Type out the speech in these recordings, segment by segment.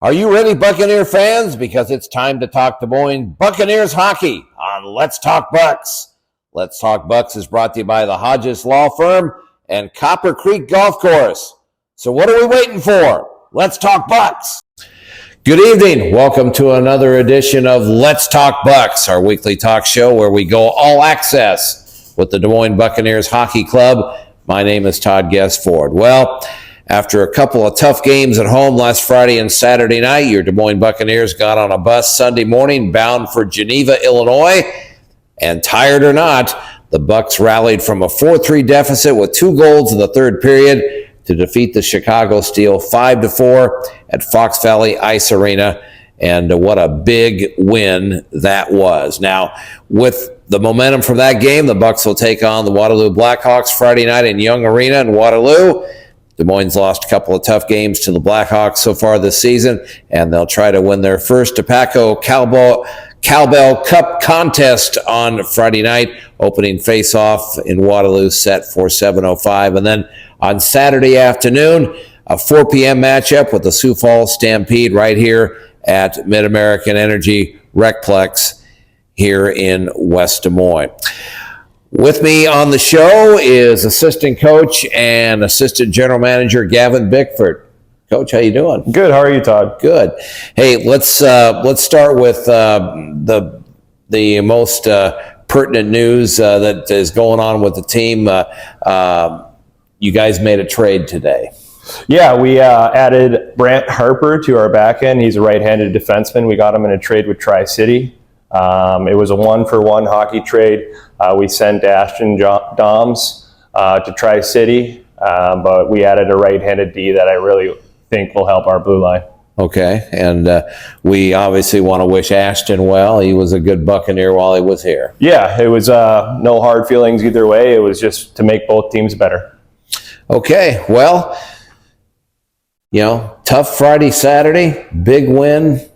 Are you ready, Buccaneer fans? Because it's time to talk Des Moines Buccaneers hockey on Let's Talk Bucs. Let's Talk Bucs is brought to you by the Hodges Law Firm and Copper Creek Golf Course. So what are we waiting for? Let's Talk Bucs. Good evening. Welcome to another edition of Let's Talk Bucs, our weekly talk show where we go all access with the Des Moines Buccaneers Hockey Club. My name is Todd Guessford. Well, after a couple of tough games at home last Friday and Saturday night, your Des Moines Buccaneers got on a bus Sunday morning bound for Geneva, Illinois. And tired or not, the Bucs rallied from a 4-3 deficit with 2 goals in the third period to defeat the Chicago Steel 5-4 at Fox Valley Ice Arena. And what a big win that was. Now, with the momentum from that game, the Bucs will take on the Waterloo Blackhawks Friday night in Young Arena in Waterloo. Des Moines lost a couple of tough games to the Blackhawks so far this season, and they'll try to win their first Tobacco Cowbell Cup contest on Friday night. Opening face-off in Waterloo set for 7:05. And then on Saturday afternoon, a 4 p.m. matchup with the Sioux Falls Stampede right here at Mid-American Energy Recplex here in West Des Moines. With me on the show is assistant coach and assistant general manager Gaven Bickford. Coach, how you doing? Good. How are you, Todd? Good. Hey, let's start with the most pertinent news that is going on with the team. You guys made a trade today. Yeah, we added Brant Harper to our back end. He's a right-handed defenseman. We got him in a trade with Tri-City. It was a 1-for-1 hockey trade. We sent Ashton Doms to Tri-City, but we added a right-handed D that I really think will help our blue line. Okay, and we obviously want to wish Ashton well. He was a good Buccaneer while he was here. Yeah, it was no hard feelings either way. It was just to make both teams better. Okay, well, tough Friday, Saturday, big win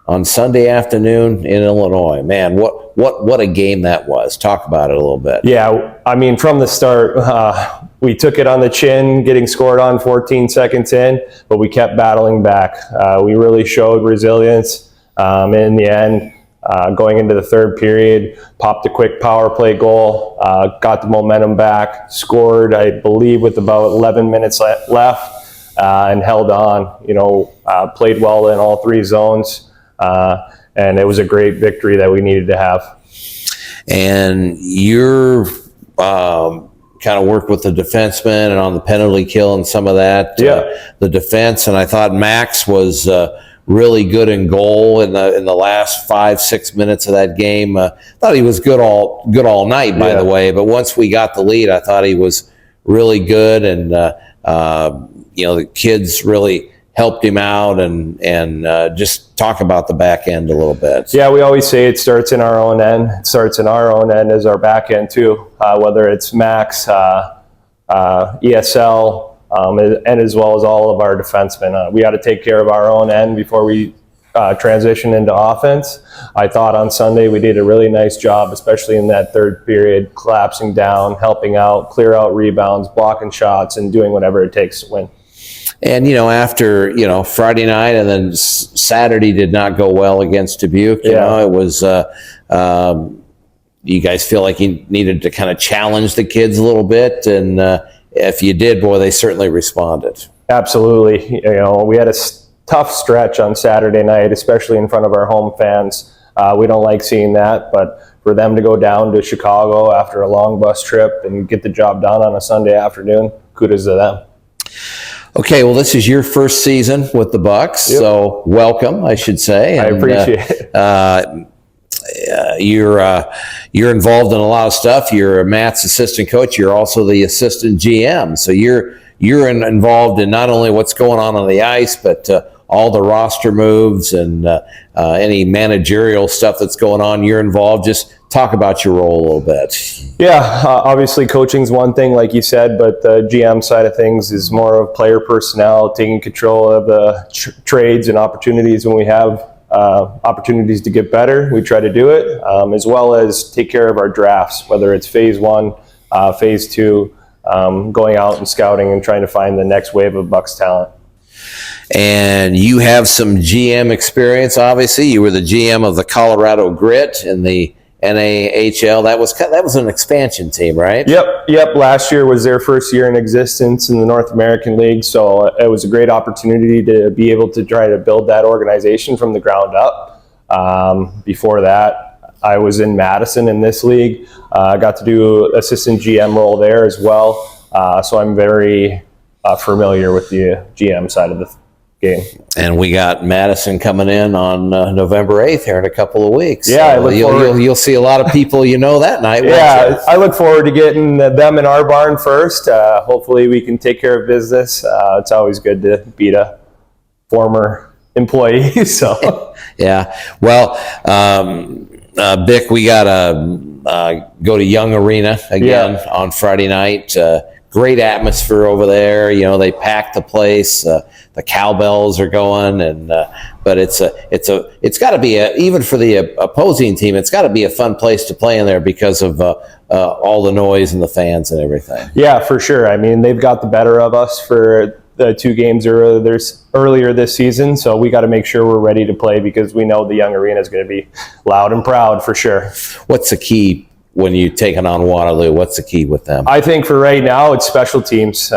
on Sunday afternoon in Illinois. Man, what a game that was. Talk about it a little bit. Yeah, I mean, from the start, we took it on the chin, getting scored on 14 seconds in, but we kept battling back. We really showed resilience. In the end, going into the third period, popped a quick power play goal, got the momentum back, scored, I believe, with about 11 minutes left, and held on. Played well in all 3 zones. And it was a great victory that we needed to have. And you're kind of worked with the defenseman and on the penalty kill and some of that. Yeah. The defense, and I thought Max was really good in goal in the last 5-6 minutes of that game. Thought he was good all night, by the way. But once we got the lead, I thought he was really good, and the kids really helped him out, and just talk about the back end a little bit. Yeah, we always say it starts in our own end. It starts in our own end as our back end too, whether it's Max, ESL, and as well as all of our defensemen. We got to take care of our own end before we transition into offense. I thought on Sunday we did a really nice job, especially in that third period, collapsing down, helping out, clear out rebounds, blocking shots, and doing whatever it takes to win. And, after, Friday night and then Saturday did not go well against Dubuque. It was, you guys feel like you needed to kind of challenge the kids a little bit. And if you did, boy, they certainly responded. Absolutely. We had a tough stretch on Saturday night, especially in front of our home fans. We don't like seeing that, but for them to go down to Chicago after a long bus trip and get the job done on a Sunday afternoon, kudos to them. Okay, well, this is your first season with the Bucs, so welcome, I should say. I appreciate it. You're involved in a lot of stuff. You're Matt's assistant coach. You're also the assistant GM, so you're involved in not only what's going on the ice, but all the roster moves and any managerial stuff that's going on. You're involved. Just talk about your role a little bit. Yeah, obviously coaching's one thing, like you said, but the GM side of things is more of player personnel, taking control of the trades and opportunities. When we have opportunities to get better, we try to do it, as well as take care of our drafts, whether it's phase 1, phase 2, going out and scouting and trying to find the next wave of Bucs talent. And you have some GM experience, obviously. You were the GM of the Colorado Grit in the NAHL. That was an expansion team, right? Yep. Last year was their first year in existence in the North American League, so it was a great opportunity to be able to try to build that organization from the ground up. Before that, I was in Madison in this league. I got to do assistant GM role there as well, so I'm very familiar with the GM side of the game. And we got Madison coming in on November 8th here in a couple of weeks. Yeah, so you'll see a lot of people that night. Yeah, I look forward to getting them in our barn first. Hopefully we can take care of business. It's always good to beat a former employee. So yeah. Well, Bick, we got to go to Young Arena again on Friday night. Great atmosphere over there. They packed the place. The cowbells are going, but it's got to be even for the opposing team. It's got to be a fun place to play in there because of all the noise and the fans and everything. Yeah, for sure. I mean, they've got the better of us for the 2 games earlier this season, so we got to make sure we're ready to play because we know the Young Arena is going to be loud and proud for sure. What's the key when you're taking on Waterloo? What's the key with them? I think for right now, it's special teams.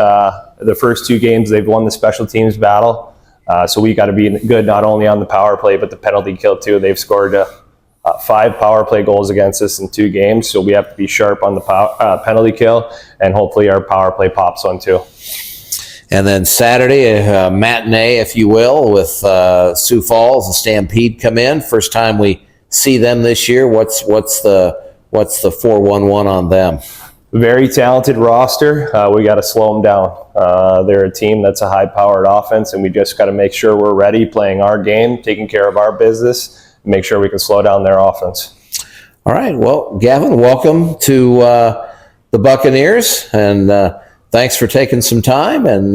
The first 2 games, they've won the special teams battle. So we got to be good not only on the power play, but the penalty kill too. They've scored 5 power play goals against us in 2 games. So we have to be sharp on the penalty kill, and hopefully our power play pops one too. And then Saturday, a matinee, if you will, with Sioux Falls and Stampede come in. First time we see them this year. What's the 4-1-1 on them? Very talented roster. We got to slow them down. They're a team that's a high-powered offense, and we just got to make sure we're ready, playing our game, taking care of our business, and make sure we can slow down their offense. All right. Well, Gaven, welcome to the Buccaneers, and thanks for taking some time, and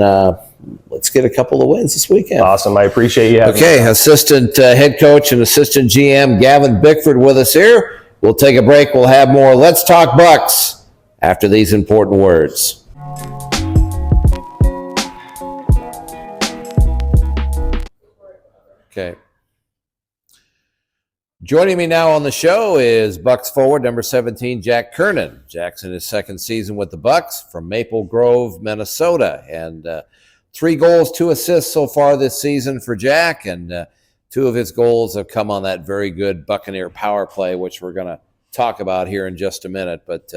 let's get a couple of wins this weekend. Awesome. I appreciate you having me. Okay, assistant head coach and assistant GM Gaven Bickford with us here. We'll take a break. We'll have more Let's Talk Bucs after these important words. Okay. Joining me now on the show is Bucs forward number 17, Jack Kernan. Jack's in his second season with the Bucs from Maple Grove, Minnesota. And 3 goals, 2 assists so far this season for Jack. And 2 of his goals have come on that very good Buccaneer power play, which we're going to talk about here in just a minute. But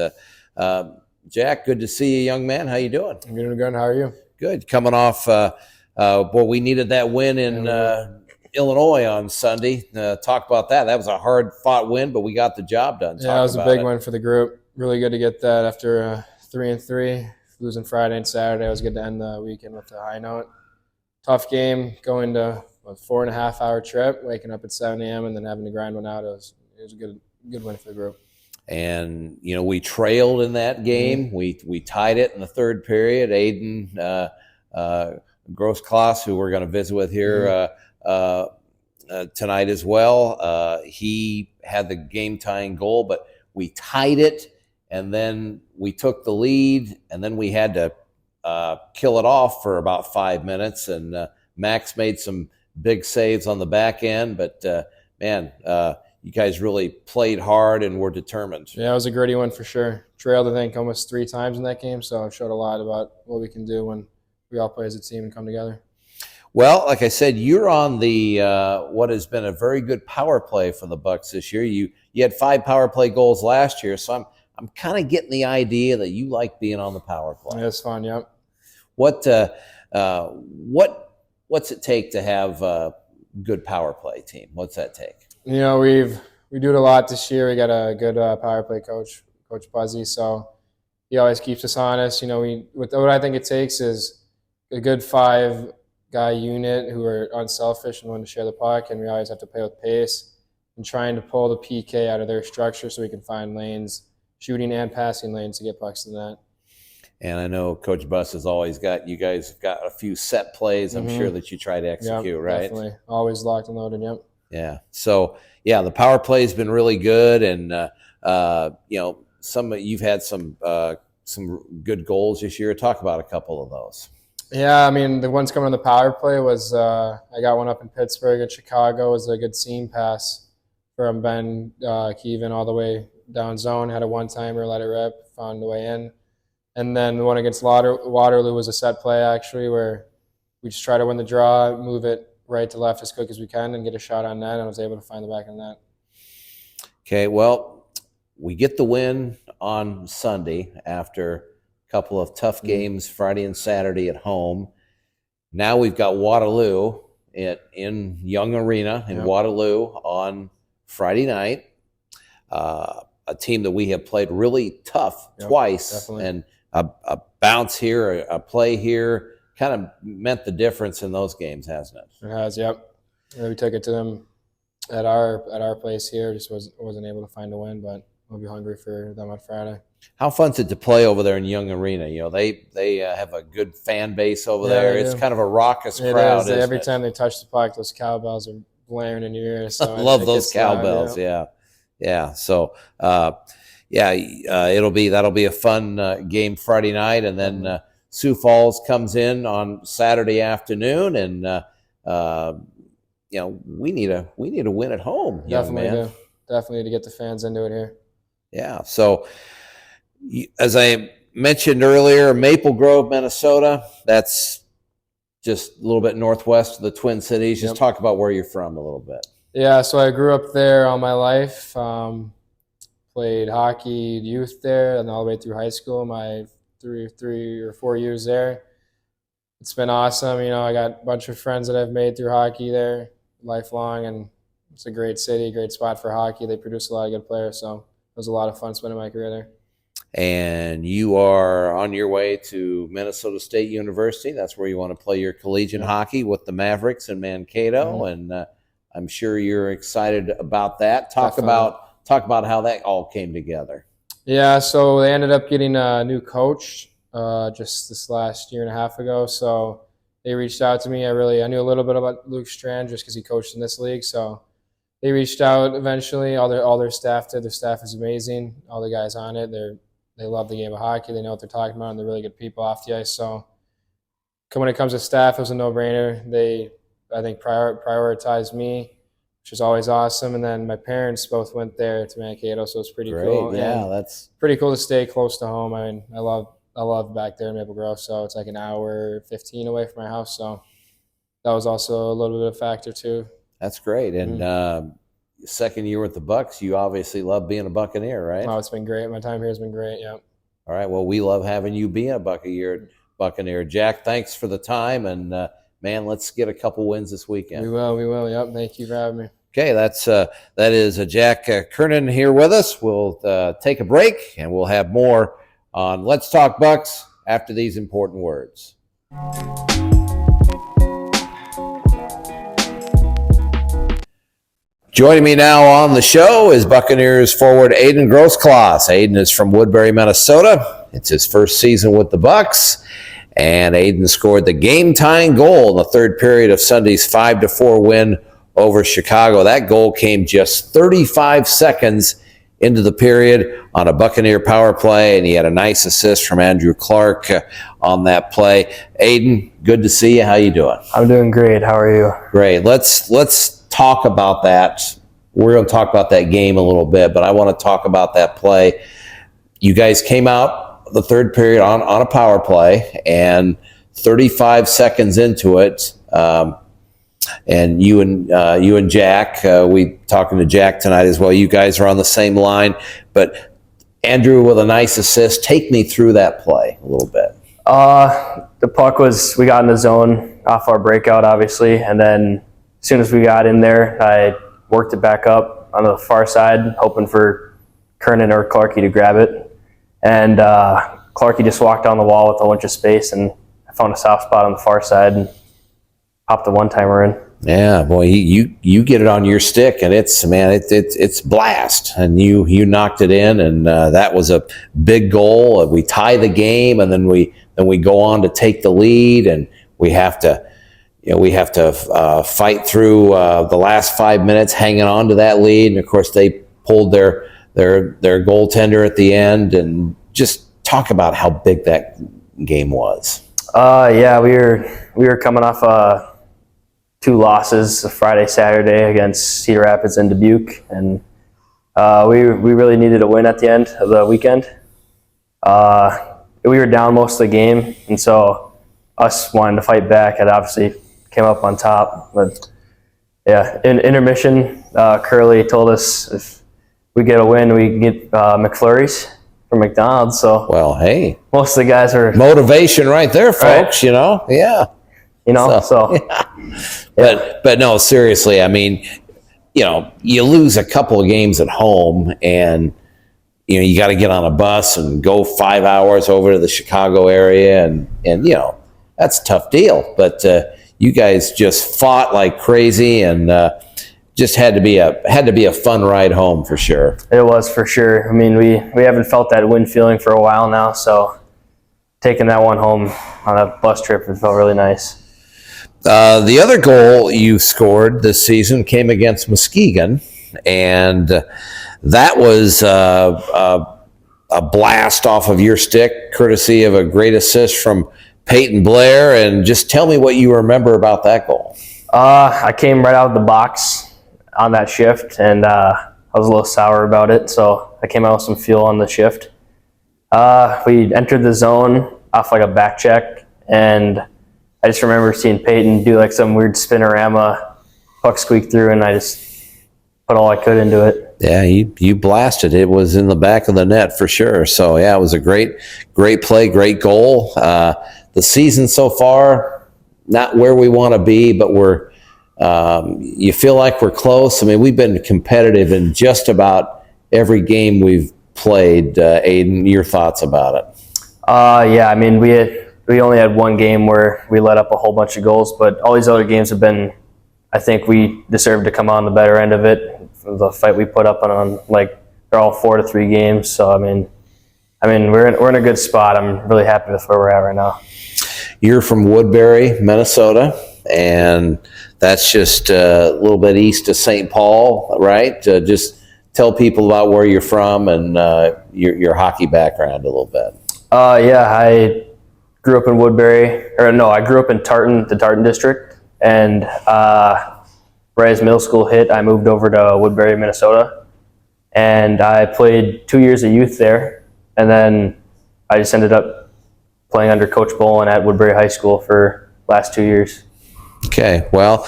Jack, good to see you, young man. How you doing? I'm doing good. How are you? Good. Coming off, we needed that win in Illinois on Sunday. Talk about that. That was a hard-fought win, but we got the job done. Yeah, it was a big win for the group. Really good to get that after 3-3, losing Friday and Saturday. It was good to end the weekend with a high note. Tough game, going to a 4.5-hour trip, waking up at 7 a.m. and then having to grind one out. It was a good win for the group. And, we trailed in that game. Mm-hmm. We tied it in the third period. Aiden Grossklaus, who we're going to visit with here tonight as well, he had the game-tying goal, but we tied it, and then we took the lead, and then we had to kill it off for about 5 minutes, and Max made some big saves on the back end, but, you guys really played hard and were determined. Yeah, it was a gritty one for sure. Trailed, I think, almost 3 times in that game, so it showed a lot about what we can do when we all play as a team and come together. Well, like I said, you're on the what has been a very good power play for the Bucs this year. You had 5 power play goals last year, so I'm kind of getting the idea that you like being on the power play. Yeah, it's fun. Yep. What's it take to have a good power play team? What's that take? We do it a lot this year. We got a good power play coach, Coach Buzzy, so he always keeps us honest. What I think it takes is a good 5-guy unit who are unselfish and want to share the puck, and we always have to play with pace and trying to pull the PK out of their structure so we can find lanes, shooting and passing lanes to get pucks to the net. And I know Coach Buss has always you guys have got a few set plays, I'm sure, that you try to execute, right? Definitely. Always locked and loaded, yep. Yeah. So, the power play has been really good, and you've had some good goals this year. Talk about a couple of those. Yeah, I mean, the ones coming on the power play was I got one up in Pittsburgh and Chicago. It was a good seam pass from Ben Keevan all the way down zone. Had a one-timer, let it rip, found the way in. And then the one against Waterloo was a set play, actually, where we just try to win the draw, move it right to left as quick as we can, and get a shot on net, and I was able to find the back of the net. Okay, well, we get the win on Sunday after a couple of tough games Friday and Saturday at home. Now we've got Waterloo in Young Arena in Waterloo on Friday night. A team that we have played really tough twice, definitely. And a bounce here, a play here, kind of meant the difference in those games, hasn't it? It has, yep. Yeah, we took it to them at our place here. Just wasn't able to find a win, but we'll be hungry for them on Friday. How fun is it to play over there in Young Arena? You know, they have a good fan base over there. It's kind of a raucous crowd. Isn't every time they touch the puck, those cowbells are blaring in your ears. So I love those cowbells. Yeah. So, that'll be a fun game Friday night, and then Sioux Falls comes in on Saturday afternoon, and we need a win at home. Definitely to get the fans into it here. Yeah. So, as I mentioned earlier, Maple Grove, Minnesota. That's just a little bit northwest of the Twin Cities. Just talk about where you're from a little bit. Yeah, so I grew up there all my life. Played hockey youth there, and all the way through high school. My three or 4 years there. It's been awesome. You know, I got a bunch of friends that I've made through hockey there, lifelong, and it's a great city, great spot for hockey. They produce a lot of good players, so it was a lot of fun spending my career there. And you are on your way to Minnesota State University. That's where you want to play your collegiate hockey with the Mavericks in Mankato, and I'm sure you're excited about that. Talk about how that all came together. Yeah, so they ended up getting a new coach just this last year and a half ago. So they reached out to me. I knew a little bit about Luke Strand just because he coached in this league. So they reached out eventually. All their staff did. Their staff is amazing. All the guys on it, they love the game of hockey. They know what they're talking about, and they're really good people off the ice. So when it comes to staff, it was a no-brainer. They, I think, prioritized me, which is always awesome. And then my parents both went there to Mankato, so it's pretty cool. Yeah, that's pretty cool to stay close to home. I mean, I love back there in Maple Grove, so it's like an hour 15 away from my house. So that was also a little bit of a factor too. That's great. And second year with the Bucs, you obviously love being a Buccaneer, right? Oh, it's been great. My time here has been great. Yeah. All right. Well, we love having you being a Buccaneer. Jack, thanks for the time, and man, let's get a couple wins this weekend. We will. Yep. Thank you for having me. Okay, that is Jack Kernan here with us. We'll take a break, and we'll have more on Let's Talk Bucs after these important words. Joining me now on the show is Buccaneers forward Aiden Grossklaus. Aiden is from Woodbury, Minnesota. It's his first season with the Bucs, and Aiden scored the game-tying goal in the third period of Sunday's 5-4 win over Chicago. That goal came just 35 seconds into the period on a Buccaneer power play, and he had a nice assist from Andrew Clark on that play. Aiden, good to see you. How you doing? I'm doing great. How are you? Great. Let's talk about that. We're going to talk about that game a little bit, but I want to talk about that play. You guys came out the third period on a power play, and 35 seconds into it, and you and Jack, we talking to Jack tonight as well. You guys are on the same line, but Andrew with a nice assist. Take me through that play a little bit. The puck we got in the zone off our breakout, obviously, and then as soon as we got in there, I worked it back up on the far side, hoping for Kernan or Clarkie to grab it. And Clarkie just walked down the wall with a bunch of space, and I found a soft spot on the far side and popped the one-timer in. Yeah, boy, you get it on your stick, and it's blast, and you knocked it in, and that was a big goal. We tie the game, and then we go on to take the lead, and we have to fight through the last 5 minutes hanging on to that lead, and of course they pulled their goaltender at the end. And just talk about how big that game was. Yeah, we were coming off 2 losses, a Friday, Saturday against Cedar Rapids and Dubuque, and we really needed a win at the end of the weekend. We were down most of the game, and so us wanting to fight back had obviously came up on top. But yeah, in intermission, Curly told us if we get a win, we can get McFlurries from McDonald's. So Well, hey, most of the guys are, motivation right there, folks. Right. You know, yeah. so But no, seriously, I mean, you know, you lose a couple of games at home, and you know you got to get on a bus and go 5 hours over to the Chicago area, and you know that's a tough deal. But you guys just fought like crazy, and just had to be a fun ride home for sure. it was for sure. I mean, we haven't felt that win feeling for a while now, so taking that one home on a bus trip, it felt really nice. The other goal you scored this season came against Muskegon, and that was a blast off of your stick, courtesy of a great assist from Peyton Blair. And just tell me what you remember about that goal. I came right out of the box on that shift, and I was a little sour about it, so I came out with some fuel on the shift. We entered the zone off like a back check, and I just remember seeing Peyton do like some weird spinorama, puck squeak through, and I just put all I could into it. Yeah, you blasted. It was in the back of the net for sure. So yeah, it was a great play, great goal. The season so far, not where we want to be, but we're you feel like we're close. I mean, we've been competitive in just about every game we've played. Aiden, your thoughts about it? Yeah, I mean, we only had one game where we let up a whole bunch of goals, but all these other games have been, I think we deserve to come on the better end of it. The fight we put up on like, they're all 4-3 games. So, I mean, we're in a good spot. I'm really happy with where we're at right now. You're from Woodbury, Minnesota, and that's just a little bit east of St. Paul, right? Just tell people about where you're from and your hockey background a little bit. Yeah, I grew up in Woodbury, I grew up in Tartan, the Tartan district, and right as middle school hit, I moved over to Woodbury, Minnesota, and I played 2 years of youth there, and then I just ended up playing under Coach Bolin at Woodbury High School for the last 2 years. Okay, well,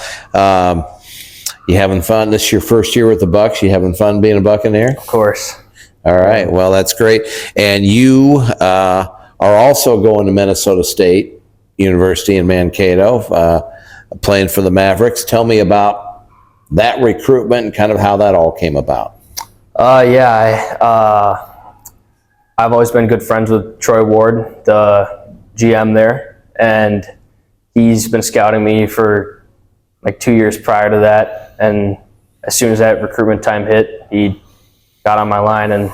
you having fun? This is your first year with the Bucs. You having fun being a Buccaneer? Of course. All right, well, that's great. And you are also going to Minnesota State University in Mankato, playing for the Mavericks. Tell me about that recruitment and kind of how that all came about. Yeah, I've always been good friends with Troy Ward, the GM there, and he's been scouting me for like 2 years prior to that. And as soon as that recruitment time hit, he got on my line and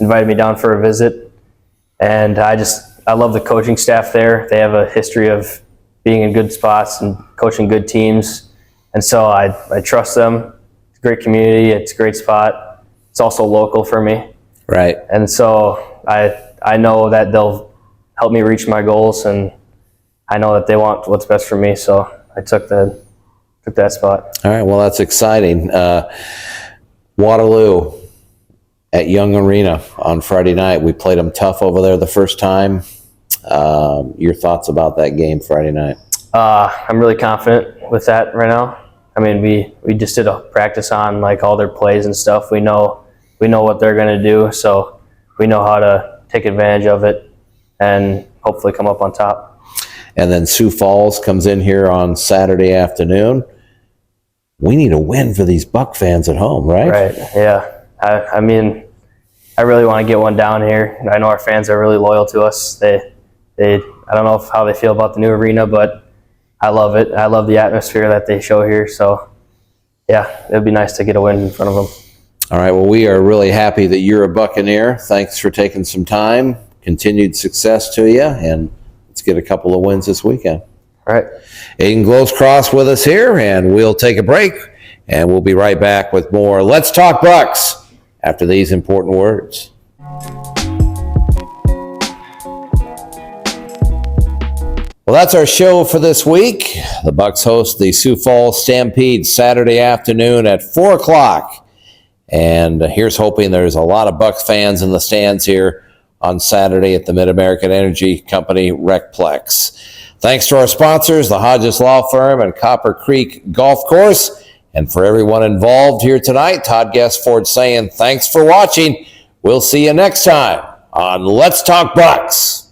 invited me down for a visit. And I love the coaching staff there. They have a history of being in good spots and coaching good teams. And so I trust them. It's a great community. It's a great spot. It's also local for me. Right. And so I know that they'll help me reach my goals, and I know that they want what's best for me. So I took that spot. All right, well, that's exciting. Waterloo at Young Arena on Friday night. We played them tough over there the first time. Your thoughts about that game Friday night? I'm really confident with that right now. I mean, we just did a practice on like all their plays and stuff. We know what they're going to do, so we know how to take advantage of it and hopefully come up on top. And then Sioux Falls comes in here on Saturday afternoon. We need a win for these Buck fans at home, right? Right, yeah. I mean, I really want to get one down here. I know our fans are really loyal to us. I don't know how they feel about the new arena, but I love it. I love the atmosphere that they show here. So, yeah, it'd be nice to get a win in front of them. All right, well, we are really happy that you're a Buccaneer. Thanks for taking some time. Continued success to you, and let's get a couple of wins this weekend. All right. Aiden Grossklaus with us here, and we'll take a break, and we'll be right back with more Let's Talk Bucs after these important words. Well, that's our show for this week. The Bucs host the Sioux Falls Stampede Saturday afternoon at 4 o'clock. And here's hoping there's a lot of Bucs fans in the stands here on Saturday at the Mid-American Energy Company Recplex. Thanks to our sponsors, the Hodges Law Firm and Copper Creek Golf Course. And for everyone involved here tonight, Todd Guessford saying thanks for watching. We'll see you next time on Let's Talk Bucs.